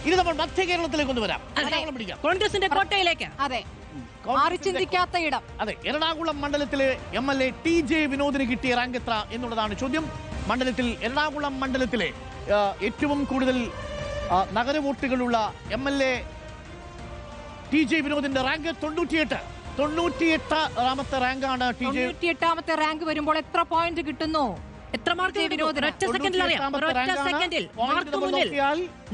ഇനി നമ്മൾ മധ്യ കേരളത്തിലേക്ക് ഒന്ന് വരാം. കോൺഗ്രസിന്റെ കോട്ടയിലേക്ക്. അതെ, മാറി ചിന്തിക്കാത്ത ഇടം. അതെ, എറണാകുളം മണ്ഡലത്തിലെ MLA TJ വിനോദിന് കിട്ടിയ റാങ്ക് എത്ര എന്നുള്ളതാണ് ചോദ്യം. മണ്ഡലത്തിൽ എറണാകുളം മണ്ഡലത്തിലെ ഏറ്റവും കൂടുതൽ നഗര വോട്ടുകളുള്ള MLA TJ വിനോദിന്റെ റാങ്ക് 98ാമത്തെ റാങ്കാണ്. 98ാമത്തെ റാങ്ക് വരുമ്പോൾ എത്ര പോയിന്റ് കിട്ടുന്നു? എത്ര മാർക്ക് വിനോദിന്? ഒറ്റ സെക്കൻഡിൽ അറിയാം. ഒറ്റ സെക്കൻഡിൽ മാർക്ക് മുന്നിൽ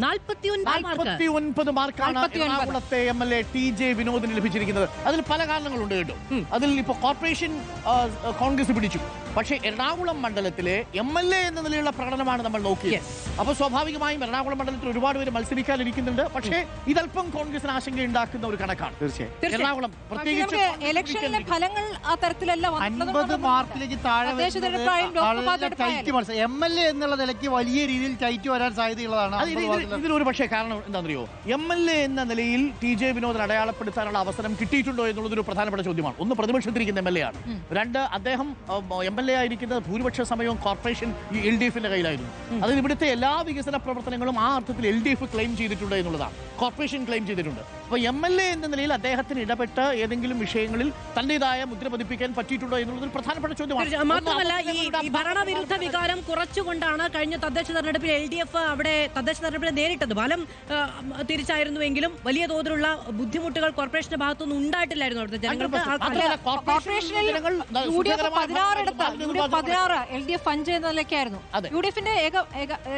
49 മാർക്കാണ് എറണാകുളത്തെ MLA TJ വിനോദിന് ലഭിച്ചിരിക്കുന്നത്. അതിൽ പല കാരണങ്ങളുണ്ട് കേട്ടോ. അതിൽ ഇപ്പൊ കോർപ്പറേഷൻ കോൺഗ്രസ് പിടിച്ചു, പക്ഷേ എറണാകുളം മണ്ഡലത്തിലെ MLA എന്ന നിലയിലുള്ള പ്രകടനമാണ് നമ്മൾ നോക്കിയത്. അപ്പൊ സ്വാഭാവികമായും എറണാകുളം മണ്ഡലത്തിൽ ഒരുപാട് പേര് മത്സരിക്കാനിരിക്കുന്നുണ്ട്. പക്ഷേ ഇതല്പം കോൺഗ്രസിന് ആശങ്ക ഉണ്ടാക്കുന്ന ഒരു കണക്കാണ്. തീർച്ചയായും എറണാകുളം പ്രത്യേകിച്ച് ഇലക്ഷനിലെ ഫലങ്ങൾ ആ തരത്തിലല്ല. 50 മാർക്കിലേക്ക് താഴെ MLA എന്നുള്ള നിലയ്ക്ക് വലിയ രീതിയിൽ ടൈറ്റ് വരാൻ സാധ്യതയുള്ളതാണ്. ഇതിനൊരു പക്ഷേ കാരണം എന്താണെന്നറിയോ? MLA എന്ന നിലയിൽ TJ വിനോദിന് അടയാളപ്പെടുത്താനുള്ള അവസരം കിട്ടിയിട്ടുണ്ടോ എന്നുള്ളതൊരു പ്രധാനപ്പെട്ട ചോദ്യമാണ്. ഒന്ന്, പ്രതിപക്ഷത്തിരിക്കുന്ന MLA ആണ്. രണ്ട്, അദ്ദേഹം MLA ആയിരിക്കുന്നത് ഭൂരിപക്ഷ സമയവും കോർപ്പറേഷൻ LDFന്റെ കയ്യിലായിരുന്നു. അതിന് ഇവിടുത്തെ എല്ലാ വികസന പ്രവർത്തനങ്ങളും ആ അർത്ഥത്തിൽ LDF ക്ലെയിം ചെയ്തിട്ടുണ്ട് എന്നുള്ളതാണ്, കോർപ്പറേഷൻ ക്ലെയിം ചെയ്തിട്ടുണ്ട്. അപ്പോൾ MLA എന്ന നിലയിൽ അദ്ദേഹത്തിന് ഇടപെട്ട് ഏതെങ്കിലും വിഷയങ്ങളിൽ തന്റേതായ മുദ്ര പതിപ്പിക്കാൻ പറ്റിയിട്ടുണ്ടോ എന്നുള്ളതൊരു പ്രധാനപ്പെട്ട ചോദ്യമാണ്. മാത്രമല്ല, ഈ ഭരണവിരുദ്ധ വികാരം കുറച്ചുകൊണ്ടാണ് കഴിഞ്ഞ തദ്ദേശ തെരഞ്ഞെടുപ്പിൽ LDF അവിടെ തദ്ദേശ തെരഞ്ഞെടുപ്പിൽ നേരിട്ടത്. ഫലം തിരിച്ചായിരുന്നുവെങ്കിലും വലിയ തോതിലുള്ള ബുദ്ധിമുട്ടുകൾ കോർപ്പറേഷന്റെ ഭാഗത്തുനിന്ന് ഉണ്ടായിട്ടില്ലായിരുന്നു അവിടുത്തെ ജനങ്ങൾക്ക്. LDF 5 എന്ന നിലയ്ക്കായിരുന്നു. UDFന്റെ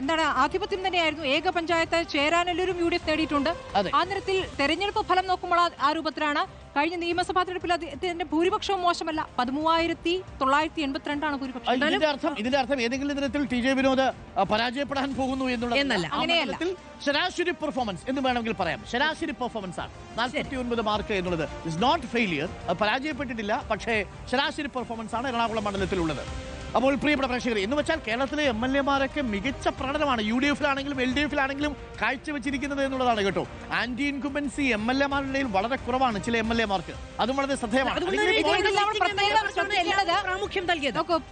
എന്താണ് ആധിപത്യം തന്നെയായിരുന്നു. ഏക പഞ്ചായത്ത് ചേരാൻ എല്ലാവരും UDF നേടിയിട്ടുണ്ട്. ആ നിരത്തിൽ തെരഞ്ഞെടുപ്പ് ഫലം നോക്കുമ്പോൾ ആ രൂപത്തിലാണ്. കഴിഞ്ഞ നിയമസഭാ തെരഞ്ഞെടുപ്പിൽ അതിന്റെ ഭൂരിപക്ഷവും മോശമല്ല, 13,982 ഭൂരിപക്ഷം. ഇതിന്റെ അർത്ഥം ഏതെങ്കിലും തരത്തിൽ TJ വിനോദ് പരാജയപ്പെടാൻ പോകുന്നു എന്നുള്ളതല്ല. അങ്ങനെയല്ല, ശരാശരി പെർഫോമൻസ് എന്ന് വേണമെങ്കിൽ പറയാം. ശരാശരി പെർഫോമൻസ് ആണ് 49 മാർക്ക് എന്നുള്ളത്. ഇറ്റ്സ് നോട്ട് ഫെയിലിയർ, പരാജയപ്പെട്ടിട്ടില്ല, പക്ഷേ ശരാശരി പെർഫോമൻസ് ആണ് എറണാകുളം മണ്ഡലത്തിലുള്ളത്. അപ്പോൾ പ്രിയപ്പെട്ട പ്രേക്ഷകർ, എന്ന് വെച്ചാൽ കേരളത്തിലെ MLA-മാരൊക്കെ മികച്ച പ്രകടനമാണ് UDF-ലാണെങ്കിലും LDF-ലാണെങ്കിലും കാഴ്ചവെച്ചിരിക്കുന്നത് എന്നുള്ളതാണ് കേട്ടോ. ആന്റി ഇൻകുംബൻസി MLA-മാരുടെ വളരെ കുറവാണ് ചില MLA-മാർക്ക്. അതും വളരെ ശ്രദ്ധേയമാണ്.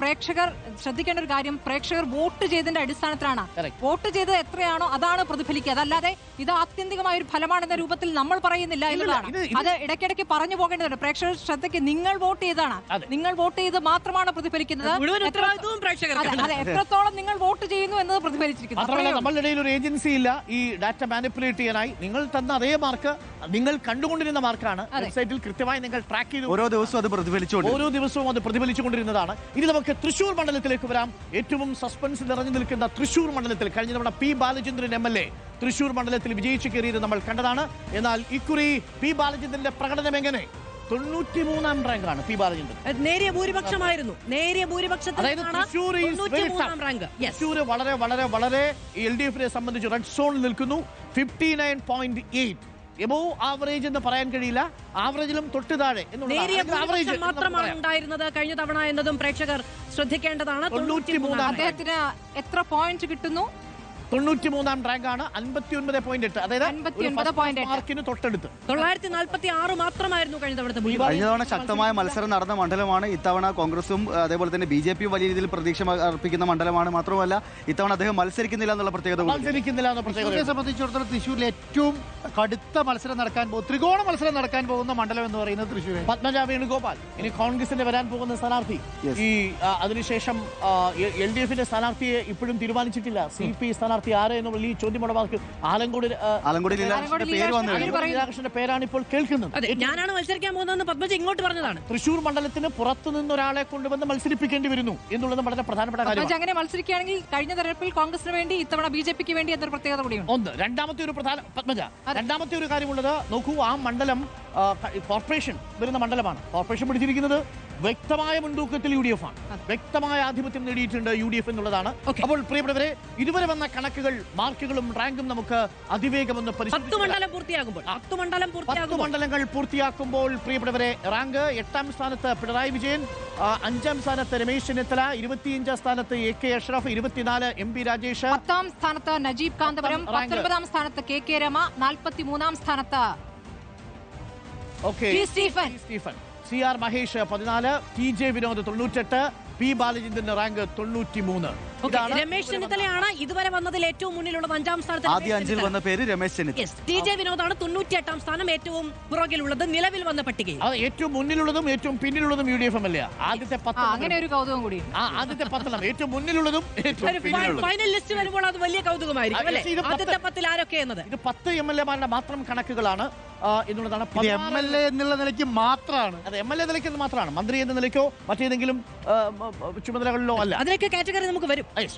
പ്രേക്ഷകർ ശ്രദ്ധിക്കേണ്ട ഒരു കാര്യം, പ്രേക്ഷകർ വോട്ട് ചെയ്തതിന്റെ അടിസ്ഥാനത്തിലാണ്. വോട്ട് ചെയ്തത് എത്രയാണോ അതാണ് പ്രതിഫലിക്കുക. അതല്ലാതെ ഇത് ആത്യന്തികമായ ഒരു ഫലമാണെന്ന രൂപത്തിൽ നമ്മൾ പറയുന്നില്ല എന്നുള്ളതാണ്. അത് ഇടയ്ക്കിടയ്ക്ക് പറഞ്ഞു പോകേണ്ടതുണ്ട്. പ്രേക്ഷകർ ശ്രദ്ധയ്ക്ക്, നിങ്ങൾ വോട്ട് ചെയ്താണ്, നിങ്ങൾ വോട്ട് ചെയ്ത് മാത്രമാണ് പ്രതിഫലിക്കുന്നത്. അതെ, എത്രത്തോളം നിങ്ങൾ വോട്ട് ചെയ്യുന്നു എന്നത് പ്രതിഫലിച്ചിരിക്കുന്നു. മാത്രമല്ല, നമ്മളുടെ ഇടയിൽ ഒരു ഏജൻസി ഇല്ല ഈ ഡാറ്റ മാനിപ്പുലേറ്റ് ചെയ്യാനായി. നിങ്ങൾ തന്ന അതേ മാർക്ക് നിങ്ങൾ കണ്ടുകൊണ്ടിരുന്ന മാർക്കാണ്. വെബ്സൈറ്റിൽ കൃത്യമായി നിങ്ങൾ ട്രാക്ക് ചെയ്ത് ഓരോ ദിവസവും അത് പ്രതിഫലിച്ചുകൊണ്ടിരുന്നതാണ്. ഇനി നമുക്ക് തൃശൂർ മണ്ഡലത്തിലേക്ക് വരാം. ഏറ്റവും സസ്പെൻസ് നിറഞ്ഞു നിൽക്കുന്ന തൃശൂർ മണ്ഡലത്തിൽ കഴിഞ്ഞ തവണ P. ബാലചന്ദ്രൻ MLA തൃശൂർ മണ്ഡലത്തിൽ വിജയിച്ചു കയറിയത് നമ്മൾ കണ്ടതാണ്. എന്നാൽ ഇക്കുറി P. ബാലചന്ദ്രന്റെ പ്രകടനം എങ്ങനെ? 93ാം റാങ്കാണ് P. ബാലചന്ദ്രൻ. നേരിയ ഭൂരിപക്ഷമായിരുന്നു. തൃശൂർ വളരെ വളരെ വളരെ LDF-നെ സംബന്ധിച്ച് റെഡ് സോണിൽ നിൽക്കുന്നു. 59.8 എബോവ് ആവറേജ് എന്ന് പറയാൻ കഴിയില്ല, ആവറേജിലും തൊട്ട് താഴെ മാത്രമാണ് ഉണ്ടായിരുന്നത് കഴിഞ്ഞ തവണ എന്നതും പ്രേക്ഷകർ ശ്രദ്ധിക്കേണ്ടതാണ്. അദ്ദേഹത്തിന് എത്ര പോയിന്റ് കിട്ടുന്നു? 93ാം റാങ്കാണ്, 59.8. അതായത് മാർക്കിന് തൊട്ടടുത്ത്. 946 മാത്രമായിരുന്നു കഴിഞ്ഞ തവണ ശക്തമായ മത്സരം നടന്ന മണ്ഡലമാണ്. ഇത്തവണ കോൺഗ്രസും അതേപോലെ തന്നെ BJP വലിയ രീതിയിൽ പ്രതീക്ഷ അർപ്പിക്കുന്ന മണ്ഡലമാണ്. മാത്രമല്ല ഇത്തവണ അദ്ദേഹം മത്സരിക്കുന്നില്ല എന്നുള്ള പ്രത്യേകത. സംബന്ധിച്ചിടത്തോളം തൃശ്ശൂരിൽ ഏറ്റവും കടുത്ത മത്സരം നടക്കാൻ പോകും, ത്രികോണ മത്സരം നടക്കാൻ പോകുന്ന മണ്ഡലം എന്ന് പറയുന്നത് തൃശ്ശൂർ. പത്മജ വേണുഗോപാൽ ഇനി കോൺഗ്രസിന്റെ വരാൻ പോകുന്ന സ്ഥാനാർത്ഥി. ഈ അതിനുശേഷം LDF-ന്റെ സ്ഥാനാർത്ഥിയെ ഇപ്പോഴും തീരുമാനിച്ചിട്ടില്ല. CP സ്ഥാനാർത്ഥി ആര് എന്നുള്ള ഈ ചോദ്യം ആലങ്കോട് ലീലാകൃഷ്ണന്റെ പേരാണ് ഇപ്പോൾ കേൾക്കുന്നത്. ഞാനാണ് മത്സരിക്കാൻ പോകുന്നതെന്ന് പത്മജ ഇങ്ങോട്ട് പറഞ്ഞതാണ്. തൃശൂർ മണ്ഡലത്തിന് പുറത്തുനിന്ന് ഒരാളെ കൊണ്ടുവന്ന് മത്സരിപ്പിക്കേണ്ടി വരുന്നു എന്നുള്ളത് വളരെ പ്രധാനപ്പെട്ട കാര്യമാണ്. അങ്ങനെ മത്സരിക്കുകയാണെങ്കിൽ കഴിഞ്ഞ തെരഞ്ഞെടുപ്പിൽ കോൺഗ്രസിന് വേണ്ടി ഇത്തവണ BJP-ക്ക് വേണ്ടി എന്നൊരു പ്രത്യേകത കൂടിയുണ്ട്. ഒന്ന്, രണ്ടാമത്തെ ഒരു കാര്യമുള്ളത് നോക്കൂ, ആ മണ്ഡലം കോർപ്പറേഷൻ വരുന്ന മണ്ഡലമാണ്. കോർപ്പറേഷൻ പിടിച്ചിരിക്കുന്നത് വ്യക്തമായ മുൻതൂക്കത്തിൽ UDF ആണ്. വ്യക്തമായ ആധിപത്യം നേടിയിട്ടുണ്ട് UDF എന്നുള്ളതാണ്. അപ്പോൾ പ്രിയപ്പെട്ടവരെ, ഇതുവരെ വന്ന കണക്കുകൾ, മാർക്കുകളും റാങ്കും നമുക്ക് അതിവേഗമെന്ന് 10 മണ്ഡലങ്ങൾ പൂർത്തിയാക്കുമ്പോൾ പ്രിയപ്പെട്ടവരെ, റാങ്ക് 8ാം സ്ഥാനത്ത് പിണറായി വിജയൻ, 5ാം സ്ഥാനത്ത് രമേശ് ചെന്നിത്തല, 25ാം സ്ഥാനത്ത് AK അഷ്റഫ്, 24 MP രാജേഷ്, 10ാം സ്ഥാനത്ത് നജീബ് കാന്തപുരം, 19ാം സ്ഥാനത്ത് KK രമ, 43ാം സ്ഥാനത്ത് Stephen, CR Mahesh 14, TJ Vinod 98, P. ബാലചന്ദ്രന്റെ റാങ്ക് 93. രമേശ് ചെന്നിത്തലയാണ് ഇതുവരെ വന്നതിൽ ഏറ്റവും മുന്നിലുള്ളത്. 5ാം സ്ഥാനത്ത് ആദ്യ 5-ൽ വന്ന പേര് രമേശ് ചെന്നിത്തല. ടി ജെ വിനോദാണ് 98ാം സ്ഥാനം, ഏറ്റവും പുറകിലുള്ളത് നിലവിൽ വന്ന പട്ടികയിൽ. അത് ഏറ്റവും മുന്നിലുള്ളതും ഏറ്റവും പിന്നിലുള്ളതും UDF MLA. ആദ്യത്തെ 10 അങ്ങനെ ഒരു കൗതുകം കൂടി. ആദ്യത്തെ 10 ഏറ്റവും മുന്നിലുള്ളതും ഏറ്റവും പിന്നിലുള്ളതും. ഫൈനൽ ലിസ്റ്റ് വരുമ്പോൾ അത് വലിയ കൗതുകമായിരിക്കും അല്ലേ? ആദ്യത്തെ 10ൽ ആരൊക്കെ എന്നത്. ഇത് 10 MLA-മാരുടെ മാത്രം കണക്കുകളാണ് എന്നുള്ളതാണ്. MLA എന്നുള്ള നിലയ്ക്ക് മാത്രമാണ്. അത് MLA നിലയ്ക്ക് മാത്രമാണ്, മന്ത്രി എന്ന നിലയ്ക്കോ മറ്റേതെങ്കിലും ചുമതലകളിലോ അല്ല. അതിനൊക്കെ കാറ്റഗറി നമുക്ക് വരും. Yes.